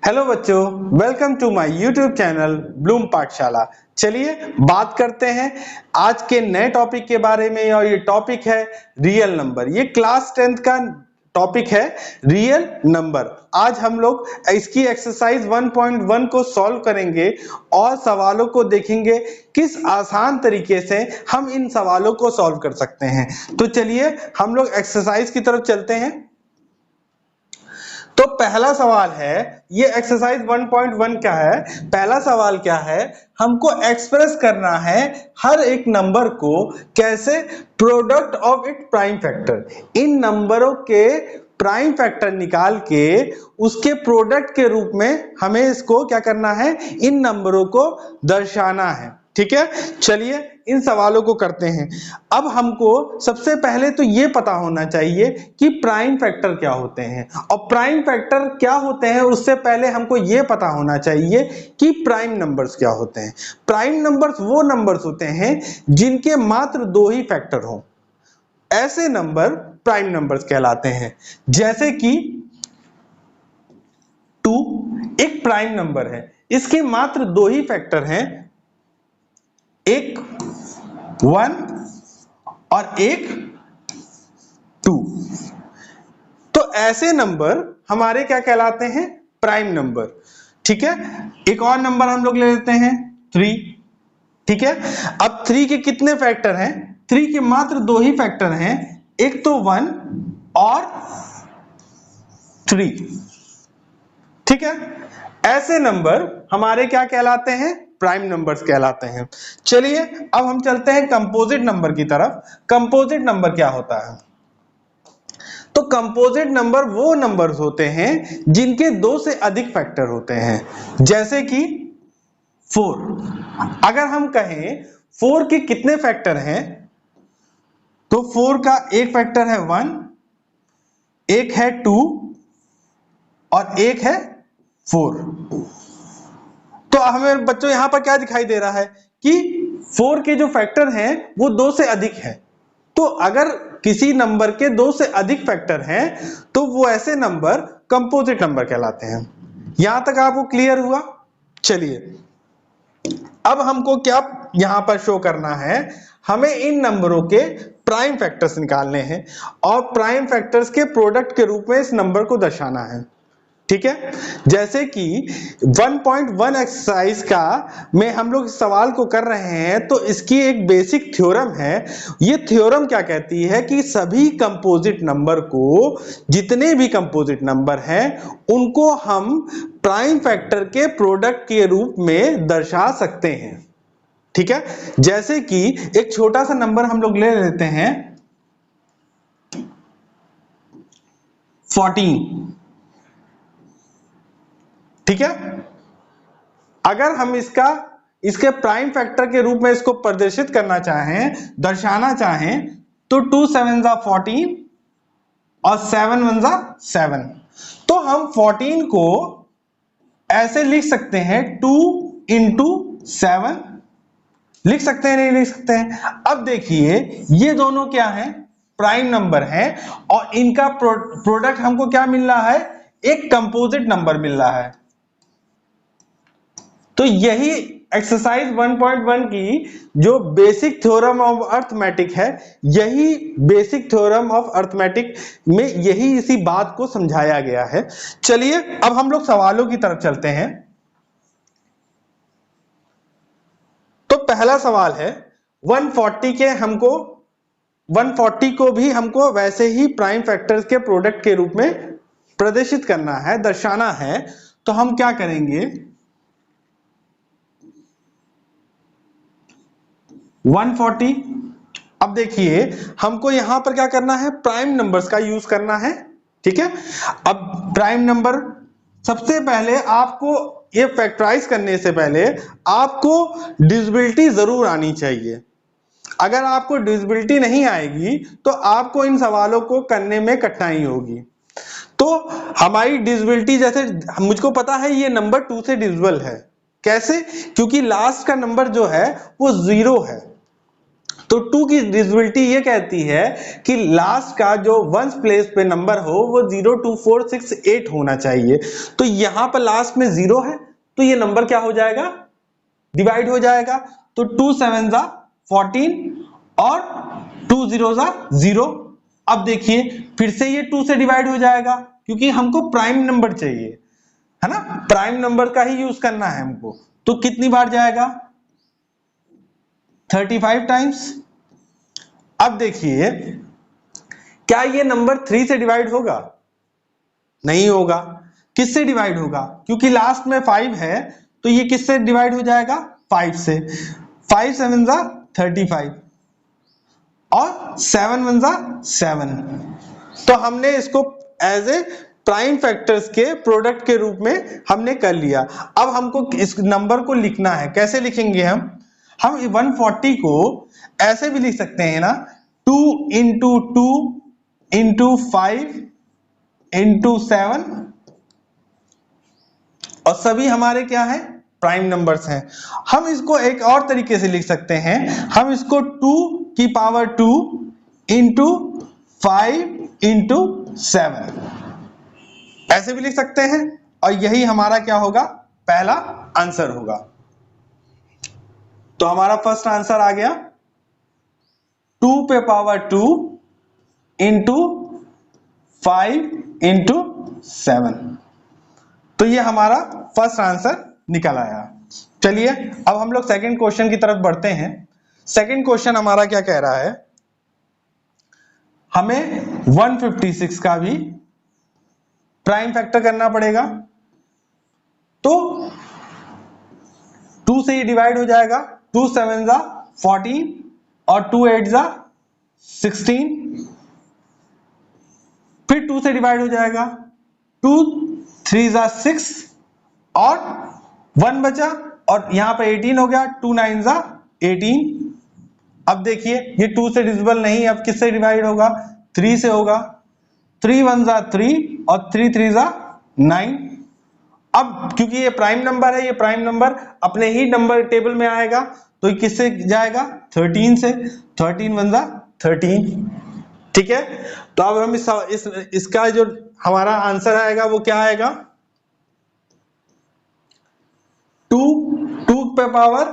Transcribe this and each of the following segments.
Hello बच्चों, welcome to my YouTube channel Bloom Pathshala. चलिए बात करते हैं आज के नए टॉपिक के बारे में और ये टॉपिक है रियल नंबर। ये क्लास 10th का टॉपिक है रियल नंबर। आज हम लोग इसकी एक्सरसाइज 1.1 को सॉल्व करेंगे और सवालों को देखेंगे किस आसान तरीके से हम इन सवालों को सॉल्व कर सकते हैं। तो चलिए हम लोग एक्सरसाइज की तरफ चलते हैं। तो पहला सवाल है, ये एक्सरसाइज 1.1 क्या है। पहला सवाल क्या है, हमको एक्सप्रेस करना है हर एक नंबर को कैसे, product of it prime factor. इन नंबरों के प्राइम फैक्टर निकाल के उसके प्रोडक्ट के रूप में हमें इसको क्या करना है, इन नंबरों को दर्शाना है। ठीक है, चलिए इन सवालों को करते हैं। अब हमको सबसे पहले तो ये पता होना चाहिए कि प्राइम फैक्टर क्या होते हैं, और प्राइम फैक्टर क्या होते हैं उससे पहले हमको ये पता होना चाहिए कि प्राइम नंबर्स क्या होते हैं। प्राइम नंबर्स वो नंबर्स होते हैं जिनके मात्र दो ही फैक्टर हो, ऐसे नंबर प्राइम नंबर्स कहलाते हैं। जैसे कि 2 एक प्राइम नंबर है, इसके मात्र दो ही फैक्टर हैं, एक 1 और एक 2। तो ऐसे नंबर हमारे क्या कहलाते हैं, प्राइम नंबर। ठीक है, एक और नंबर हम लोग ले लेते हैं 3। ठीक है, अब 3 के कितने फैक्टर हैं, 3 के मात्र दो ही फैक्टर हैं, एक तो 1 और 3। ठीक है, ऐसे नंबर हमारे क्या कहलाते हैं, प्राइम नंबर्स कहलाते हैं। चलिए अब हम चलते हैं कंपोजिट नंबर की तरफ। कंपोजिट नंबर क्या होता है, तो कंपोजिट नंबर वो नंबर्स होते हैं जिनके दो से अधिक फैक्टर होते हैं। जैसे कि 4, अगर हम कहें 4 के कितने फैक्टर हैं, तो 4 का एक फैक्टर है 1, एक है 2 और एक है 4। तो हमें बच्चों यहां पर क्या दिखाई दे रहा है कि 4 के जो फैक्टर हैं वो 2 से अधिक है। तो अगर किसी नंबर के 2 से अधिक फैक्टर हैं तो वो ऐसे नंबर कंपोजिट नंबर कहलाते हैं। यहां तक आपको क्लियर हुआ। चलिए अब हमको क्या यहां पर शो करना है, हमें इन नंबरों के प्राइम फैक्टर्स निकालने हैं और प्राइम फैक्टर्स के प्रोडक्ट के रूप में इस नंबर को दर्शाना है। ठीक है, जैसे कि 1.1 एक्सरसाइज का में हम लोग इस सवाल को कर रहे हैं, तो इसकी एक बेसिक थ्योरम है। ये थ्योरम क्या कहती है कि सभी कंपोजिट नंबर को, जितने भी कंपोजिट नंबर हैं, उनको हम प्राइम फैक्टर के प्रोडक्ट के रूप में दर्शा सकते हैं। ठीक है, जैसे कि एक छोटा सा नंबर हम लोग ले लेते हैं 14। ठीक है, अगर हम इसके प्राइम फैक्टर के रूप में इसको प्रदर्शित करना चाहें, दर्शाना चाहें, तो 2 7 14 और 7 1 7। तो हम 14 को ऐसे लिख सकते हैं 2 into 7 लिख सकते हैं, नहीं लिख सकते हैं। अब देखिए ये दोनों क्या हैं, प्राइम नंबर हैं और इनका प्रोडक्ट हमको क्या मिल रहा है, एक कंपोजिट नंबर मिल रहा है। तो यही एक्सरसाइज 1.1 की जो बेसिक थ्योरम ऑफ अर्थमेटिक है, यही बेसिक थ्योरम ऑफ अर्थमेटिक में यही इसी बात को समझाया गया है। चलिए अब हम लोग सवालों की तरफ चलते हैं। तो पहला सवाल है 140 को भी हमको वैसे ही प्राइम फैक्टर्स के प्रोडक्ट के रूप में प्रदर्शित करना है, दर्शाना है। तो हम क्या करेंगे, 140। अब देखिए हमको यहां पर क्या करना है, प्राइम नंबर्स का यूज करना है। ठीक है, अब प्राइम नंबर सबसे पहले आपको ये फैक्टराइज करने से पहले आपको डिविजिबिलिटी जरूर आनी चाहिए। अगर आपको डिविजिबिलिटी नहीं आएगी तो आपको इन सवालों को करने में कठिनाई होगी। तो हमारी डिविजिबिलिटी, जैसे मुझको पता है ये नंबर 2 से डिविजिबल है। कैसे, क्योंकि लास्ट का नंबर जो है वो 0 है। तो 2 की डिविजिबिलिटी ये कहती है कि लास्ट का जो वंस प्लेस पे नंबर हो वो 0 2 4 6 8 होना चाहिए। तो यहां पर लास्ट में 0 है तो ये नंबर क्या हो जाएगा, डिवाइड हो जाएगा। तो 2 7 जा 14 और 2 0 जा 0। अब देखिए फिर से ये 2 से डिवाइड हो जाएगा क्योंकि हमको प्राइम नंबर चाहिए, है ना, प्राइम नंबर का ही यूज करना है हमको। तो कितनी बार जाएगा, 35 टाइम्स। अब देखिए क्या ये नंबर 3 से डिवाइड होगा, नहीं होगा। किससे डिवाइड होगा, क्योंकि लास्ट में 5 है तो ये किससे डिवाइड हो जाएगा, 5 से। 5 7 जा 35 और 7 1 जा 7। तो हमने इसको एज ए प्राइम फैक्टर्स के प्रोडक्ट के रूप में हमने कर लिया। अब हमको इस नंबर को लिखना है, कैसे लिखेंगे हम 140 को ऐसे भी लिख सकते हैं ना, 2 into 2 into 5 into 7, और सभी हमारे क्या है, प्राइम नंबर्स हैं। हम इसको एक और तरीके से लिख सकते हैं, हम इसको 2 की पावर 2 into 5 into 7 ऐसे भी लिख सकते हैं, और यही हमारा क्या होगा, पहला आंसर होगा। तो हमारा फर्स्ट आंसर आ गया 2 पे पावर 2 इंटू 5 इंटू 7। तो ये हमारा फर्स्ट आंसर निकल आया। चलिए अब हम लोग सेकंड क्वेश्चन की तरफ बढ़ते हैं। सेकंड क्वेश्चन हमारा क्या कह रहा है, हमें 156 का भी प्राइम फैक्टर करना पड़ेगा। तो 2 से ही डिवाइड हो जाएगा, 2 7 जा 14 और 2 8 जा 16। फिर 2 से डिवाइड हो जाएगा, 2 3 जा 6 और 1 बचा, और यहां पे 18 हो गया, 2 9 जा 18। अब देखिए ये 2 से डिविजिबल नहीं, अब किससे डिवाइड होगा, 3 से होगा। 3 1 जा 3 और 3 3 जा 9। अब क्योंकि ये प्राइम नंबर है, ये प्राइम नंबर अपने ही नंबर टेबल में आएगा, तो ये किससे जाएगा, 13 से। 13 1 जा 13। ठीक है, तो अब हम इसका जो हमारा आंसर आएगा वो क्या आएगा, 2 पे पावर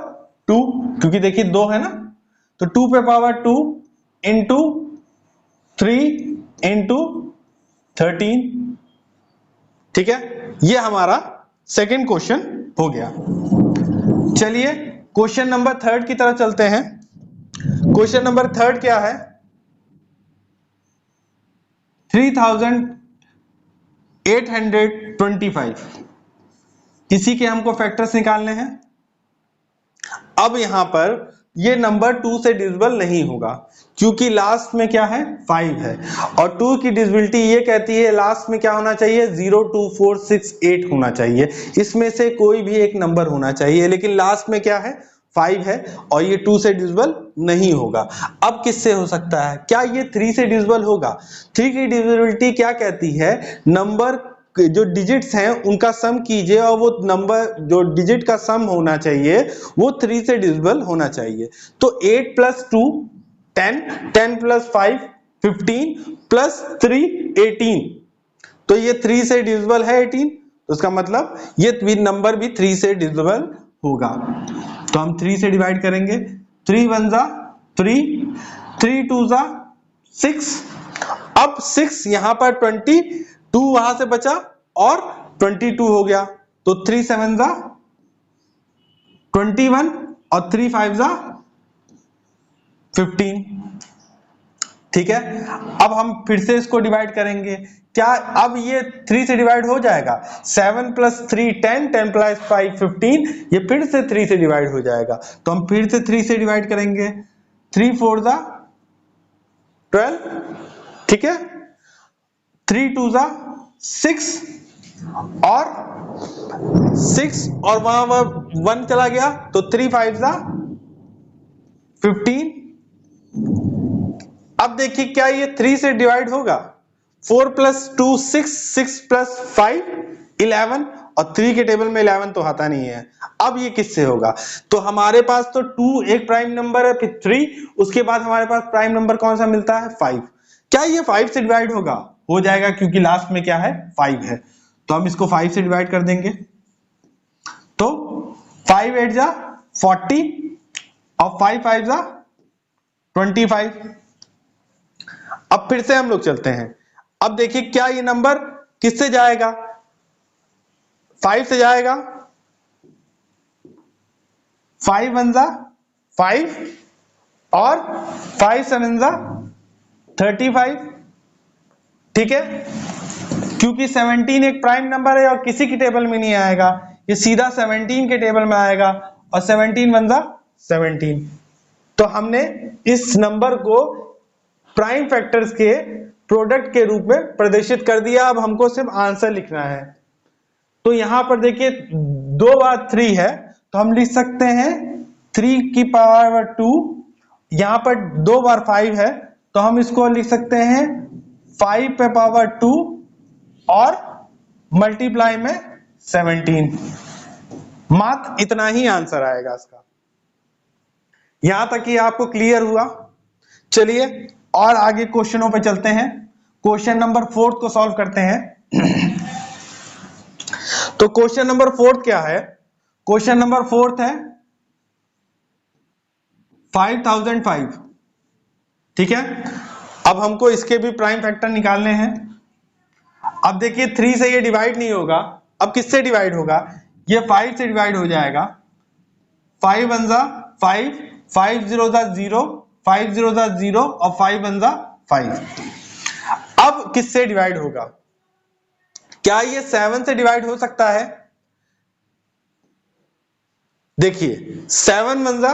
2, क्योंकि देखिए 2 है ना, तो 2 पे पावर 2 इंटू 3 इंटू 13। ठीक है, ये हमारा सेकंड क्वेश्चन हो गया। चलिए क्वेश्चन नंबर 3 की तरफ चलते हैं। क्वेश्चन नंबर 3 क्या है, 3825, इसी के हमको फैक्टर्स निकालने हैं। अब यहां पर ये नंबर 2 से डिविजिबल नहीं होगा, क्योंकि लास्ट में क्या है, 5 है, और 2 की डिविजिबिलिटी ये कहती है लास्ट में क्या होना चाहिए, 0 2 4 6 8 होना चाहिए। इसमें से कोई भी एक नंबर होना चाहिए, लेकिन लास्ट में क्या है, 5 है, और ये 2 से डिविजिबल नहीं होगा। अब किससे हो सकता है, क्या ये 3 से डिविजिबल होगा। 3 की डिविजिबिलिटी क्या कहती है, नंबर जो डिजिट्स हैं उनका सम कीजिए, और वो नंबर जो डिजिट का सम होना चाहिए वो 3 से डिविजिबल होना चाहिए। तो 8 + 2 10, 10 + 5 15 + 3 18। तो ये 3 से डिविजिबल है 18, तो उसका मतलब ये भी नंबर भी 3 से डिविजिबल होगा। तो हम 3 से डिवाइड करेंगे, 3 1 जा 3, 3 2 जा 6। अब 6 यहां पर 22 वहां से बचा और 22 हो गया, तो 3 7 जा 21 और 3 5 जा 15। ठीक है, अब हम फिर से इसको डिवाइड करेंगे। क्या अब ये 3 से डिवाइड हो जाएगा, 7 + 3 10, 10 + 5 15, ये फिर से 3 से डिवाइड हो जाएगा। तो हम फिर से 3 से डिवाइड करेंगे, 3 4 जा 12। ठीक है, 3 2 जा 6 और 6 और वहां 1 चला गया, तो 3 5 जा 15। अब देखिए क्या ये 3 से डिवाइड होगा, 4 + 2 6, 6 + 5 11, और 3 के टेबल में 11 तो आता नहीं है। अब ये किससे होगा? तो हमारे पास तो 2 एक प्राइम नंबर है, फिर 3, उसके बाद हमारे पास प्राइम नंबर कौन सा मिलता है? 5। क्या ये 5 से डिवाइड होगा? हो जाएगा, क्योंकि लास्ट में क्या है? 5 है। तो हम इसको 5 से डिवाइड कर देंगे, तो 5 8 जा 40 और 5 5 जा 25। अब फिर से हम लोग चलते हैं। अब देखिए क्या ये नंबर किससे जाएगा? 5 से जाएगा। 5 1 जा 5 और 5 7 जा 35। ठीक है, क्योंकि 17 एक प्राइम नंबर है और किसी की टेबल में नहीं आएगा, ये सीधा 17 के टेबल में आएगा, और 17 1 जा 17। तो हमने इस नंबर को प्राइम फैक्टर्स के प्रोडक्ट के रूप में प्रदर्शित कर दिया। अब हमको सिर्फ आंसर लिखना है। तो यहां पर देखिए 2 बार 3 है, तो हम लिख सकते हैं 3 की पावर 2। यहां पर 2 बार 5 है, तो हम इसको लिख सकते हैं 5 पे पावर 2 और मल्टीप्लाई में 17। मात्र इतना ही आंसर आएगा इसका। यहां तक कि आपको क्लियर हुआ? चलिए और आगे क्वेश्चनों पे चलते हैं। क्वेश्चन नंबर 4 को सॉल्व करते हैं। तो क्वेश्चन नंबर 4 क्या है? क्वेश्चन नंबर 4 है 5005। ठीक है, अब हमको इसके भी प्राइम फैक्टर निकालने हैं। अब देखिए 3 से ये डिवाइड नहीं होगा, अब किससे डिवाइड होगा? ये 5 से डिवाइड हो जाएगा। 5 1 जा 5, 5 0 जा 0, 5 0 जा 0 और 5 1 जा 5। अब किससे डिवाइड होगा? क्या ये 7 से डिवाइड हो सकता है? देखिए 7 1 जा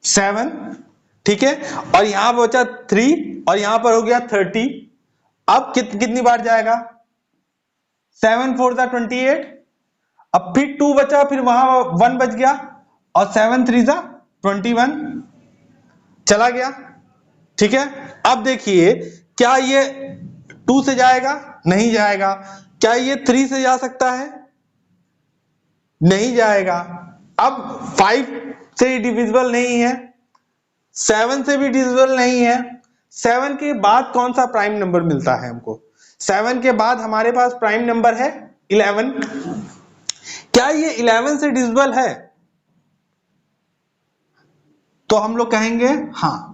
7, ठीक है, और यहां पर बचा 3 और यहां पर हो गया 30। अब कितनी बार जाएगा? 7 4 जा 28। अब फिर 2 बचा, फिर वहां 1 बच गया, और 7 3 जा 21 चला गया। ठीक है, अब देखिए क्या ये 2 से जाएगा? नहीं जाएगा। क्या ये 3 से जा सकता है? नहीं जाएगा। अब 5 से डिविजिबल नहीं है, 7 से भी डिविजिबल नहीं है। 7 के बाद कौन सा प्राइम नंबर मिलता है हमको? 7 के बाद हमारे पास प्राइम नंबर है 11। क्या ये 11 से डिविजिबल है? तो हम लोग कहेंगे हाँ,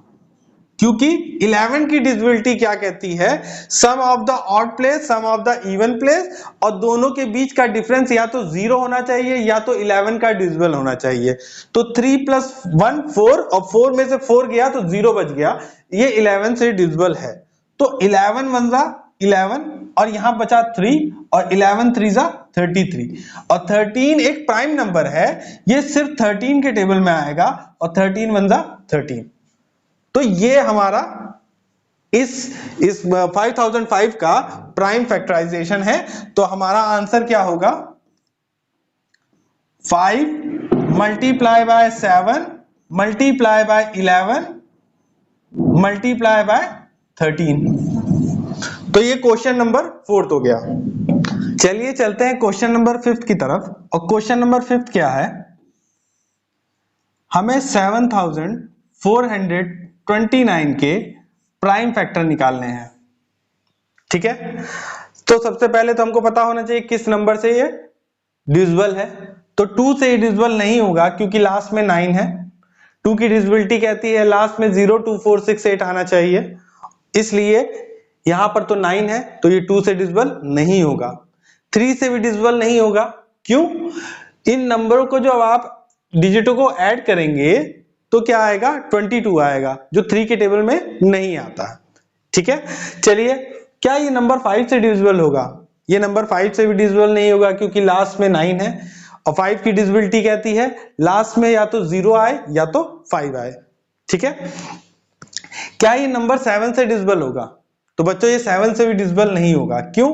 क्योंकि 11 की डिविजिबिलिटी क्या कहती है? Sum of the odd place, sum of the even place, और दोनों के बीच का डिफरेंस या तो 0 होना चाहिए या तो 11 का डिविजिबल होना चाहिए। तो 3 + 1 4, और 4 में से 4 गया तो 0 बच गया, ये 11 से डिविजिबल है। तो 11 1 जा 11 और यहां बचा 3, और 11 3 जा 33, और 13 एक प्राइम नंबर है, ये सिर्फ 13 के टेबल में आएगा, और 13 1 जा 13। तो ये हमारा इस 5005 का प्राइम फैक्टराइजेशन है। तो हमारा आंसर क्या होगा? 5 multiply by 7 multiply by 11 multiply by 13। तो ये क्वेश्चन नंबर 4 हो गया। चलिए चलते हैं क्वेश्चन नंबर 5 की तरफ। और क्वेश्चन नंबर 5 क्या है? हमें 7429 के प्राइम फैक्टर निकालने हैं। ठीक है, तो सबसे पहले तो हमको पता होना चाहिए किस नंबर से ये डिविजिबल है। तो 2 से ये डिविजिबल नहीं होगा, क्योंकि लास्ट में 9 है। 2 की डिविजिबिलिटी कहती है लास्ट में 0 2 4 6 8 आना चाहिए, इसलिए यहां पर तो 9 है, तो ये 2 से डिविजिबल नहीं होगा। 3 से भी डिविजिबल नहीं होगा। क्यों? इन नंबरों को जब आप डिजिटों को ऐड करेंगे तो क्या आएगा? 22 आएगा, जो 3 के टेबल में नहीं आता। ठीक है, चलिए क्या ये नंबर 5 से डिविजिबल होगा? ये नंबर 5 से भी डिविजिबल नहीं होगा, क्योंकि लास्ट में 9 है, और 5 की डिविजिबिलिटी कहती है लास्ट में या तो 0 आए या तो 5 आए। ठीक है, क्या ये नंबर 7 से डिविजिबल होगा? तो बच्चों ये 7 से भी डिविजिबल नहीं होगा। क्यों?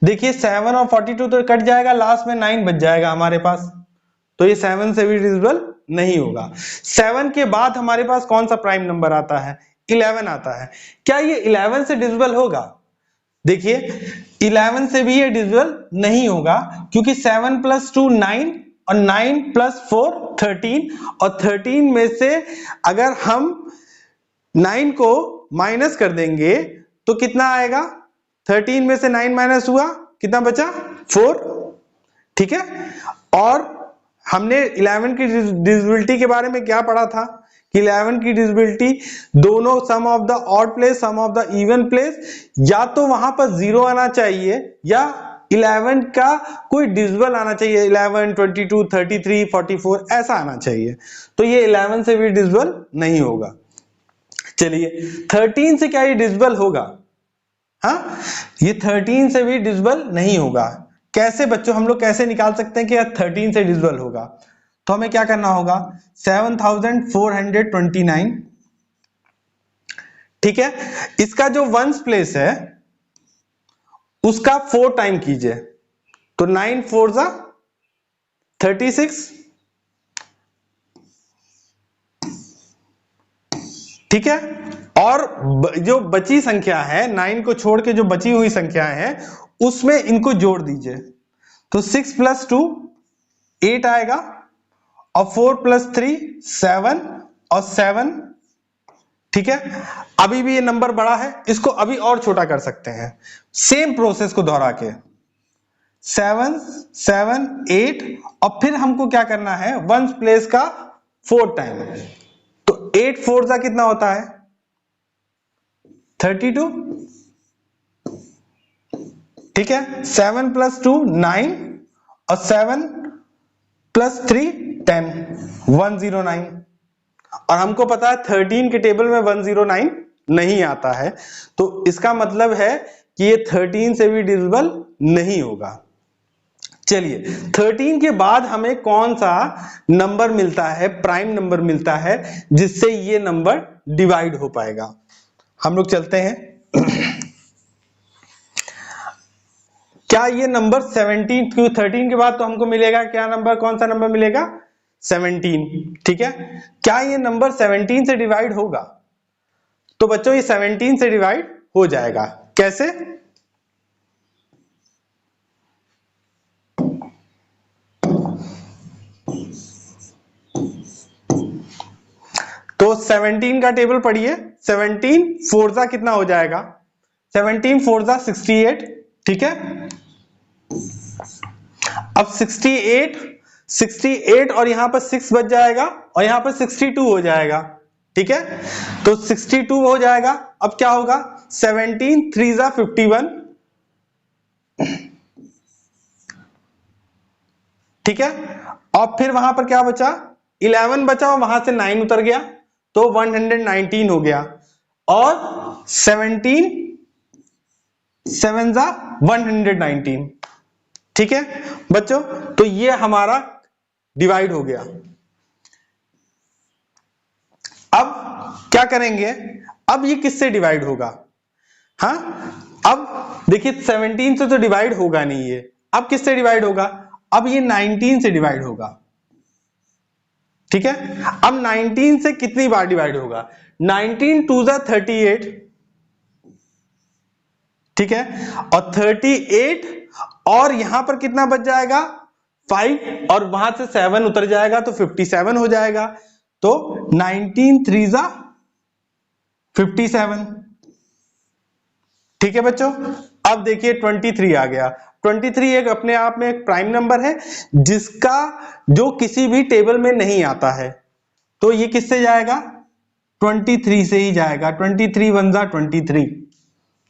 देखिए 7 और 42 तो कट जाएगा, लास्ट में 9 बच जाएगा हमारे पास, तो ये 7 से भी डिविजिबल नहीं होगा। 7 के बाद हमारे पास कौन सा प्राइम नंबर आता है? 11 आता है। क्या ये 11 से डिविजिबल होगा? देखिए 11 से भी ये डिविजिबल नहीं होगा, क्योंकि 7 + 2 9 और 9 + 4 13, और 13 में से अगर हम 9 को माइनस कर देंगे तो कितना आएगा? 13 में से 9 माइनस हुआ, कितना बचा? 4। ठीक है, और हमने 11 की डिविजिबिलिटी के बारे में क्या पढ़ा था कि 11 की डिविजिबिलिटी दोनों sum of the odd place, sum of the even place, या तो वहां पर 0 आना चाहिए या 11 का कोई डिविजिबल आना चाहिए, 11 22 33 44 ऐसा आना चाहिए। तो ये 11 से भी डिविजिबल नहीं होगा। चलिए 13 से क्या ये डिविजिबल होगा? हाँ, ये 13 से भी डिविजिबल नहीं होगा। कैसे बच्चों, हम लोग कैसे निकाल सकते हैं कि 13 से डिविजिबल होगा? तो हमें क्या करना होगा? 7429, ठीक है, इसका जो वंस प्लेस है उसका 4 टाइम कीजिए, तो 9 4 जा 36, ठीक है, और जो बची संख्या है 9 को छोड़ के जो बची हुई संख्या है उसमें इनको जोड़ दीजिए, तो 6 + 2 8 आएगा, और 4 + 3 7, और 7, ठीक है। अभी भी ये नंबर बड़ा है, इसको अभी और छोटा कर सकते हैं, सेम प्रोसेस को दोहरा के 7 7 8, और फिर हमको क्या करना है? वंस प्लेस का 4 टाइम, तो 8 4 जा कितना होता है? 32, ठीक है, 7 + 2 9, और 7 + 3 10, 109, और हमको पता है 13 के टेबल में 109 नहीं आता है, तो इसका मतलब है कि ये 13 से भी डिविजिबल नहीं होगा। चलिए 13 के बाद हमें कौन सा नंबर मिलता है, प्राइम नंबर मिलता है, जिससे ये नंबर डिवाइड हो पाएगा? हम लोग चलते हैं। क्या ये नंबर 17, क्यों 13 के बाद तो हमको मिलेगा क्या नंबर, कौन सा नंबर मिलेगा? 17, ठीक है। क्या ये नंबर 17 से डिवाइड होगा? तो बच्चों ये 17 से डिवाइड हो जाएगा। कैसे? तो 17 का टेबल पढ़िए, 17 4 जा कितना हो जाएगा? 17 4 जा 68, ठीक है। अब 68 और यहां पर 6 बच जाएगा, और यहां पर 62 हो जाएगा, ठीक है। तो 62 हो जाएगा। अब क्या होगा? 17 3 जा 51, ठीक है, और फिर वहां पर क्या बचा? 11 बचा, और वहां से 9 उतर गया, तो 119 हो गया, और 17 7 जा 119, ठीक है बच्चों। तो ये हमारा डिवाइड हो गया। अब क्या करेंगे? अब ये किससे डिवाइड होगा? हाँ, अब देखिए 17 से तो डिवाइड होगा नहीं ये, अब किससे डिवाइड होगा? अब ये 19 से डिवाइड होगा, ठीक है। अब 19 से कितनी बार डिवाइड होगा? 19 2 जा 38, ठीक है, और 38, और यहां पर कितना बच जाएगा? 5, और वहां से 7 उतर जाएगा, तो 57 हो जाएगा। तो 19 3 जा 57, ठीक है बच्चों। अब देखिए 23 आ गया। 23 एक अपने आप में एक प्राइम नंबर है, जिसका जो किसी भी टेबल में नहीं आता है, तो ये किससे जाएगा? 23 से ही जाएगा। 23 1 जा 23,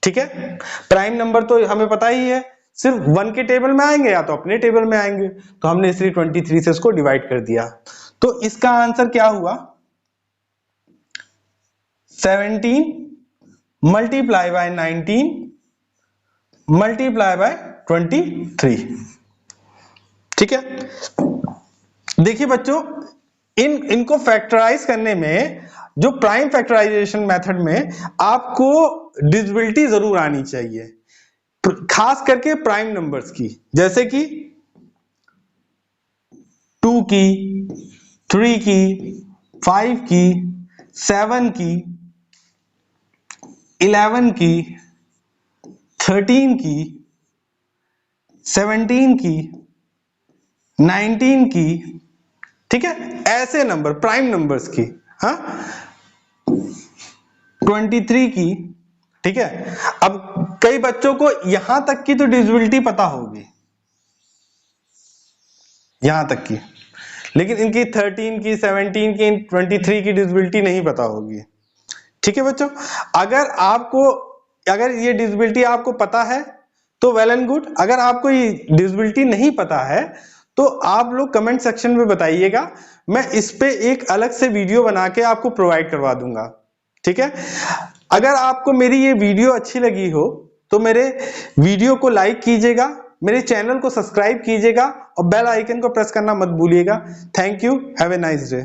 ठीक है। प्राइम नंबर तो हमें पता ही है, सिर्फ 1 के टेबल में आएंगे या तो अपने टेबल में आएंगे, तो हमने इसलिए 23 से इसको डिवाइड कर दिया। तो इसका आंसर क्या हुआ? 17 मल्टीप्लाई बाय 19 मल्टीप्लाई बाय 23, ठीक है। देखिए बच्चों, इनको फैक्टराइज करने में, जो प्राइम फैक्टराइजेशन मेथड में, आपको डिविजिबिलिटी जरूर आनी चाहिए, खास करके प्राइम नंबर्स की, जैसे कि 2 की, 3 की, 5 की, 7 की, 11 की, 13 की, 17 की, 19 की, ठीक है, ऐसे नंबर प्राइम नंबर्स की, हाँ, 23 की, ठीक है। अब कई बच्चों को यहां तक की तो डिविजिबिलिटी पता होगी, यहां तक की, लेकिन इनकी 13 की, 17 की, 23 की डिविजिबिलिटी नहीं पता होगी, ठीक है बच्चों। अगर ये डिविजिबिलिटी आपको पता है तो वेल एंड गुड, अगर आपको ये डिविजिबिलिटी नहीं पता है तो आप लोग कमेंट सेक्शन में बताइएगा, मैं इस पे एक अलग से वीडियो बना के आपको प्रोवाइड करवा दूंगा, ठीक है। अगर आपको मेरी ये वीडियो अच्छी लगी हो तो मेरे वीडियो को लाइक कीजिएगा, मेरे चैनल को सब्सक्राइब कीजिएगा और बेल आइकन को प्रेस करना मत भूलिएगा। Thank you, have a nice day.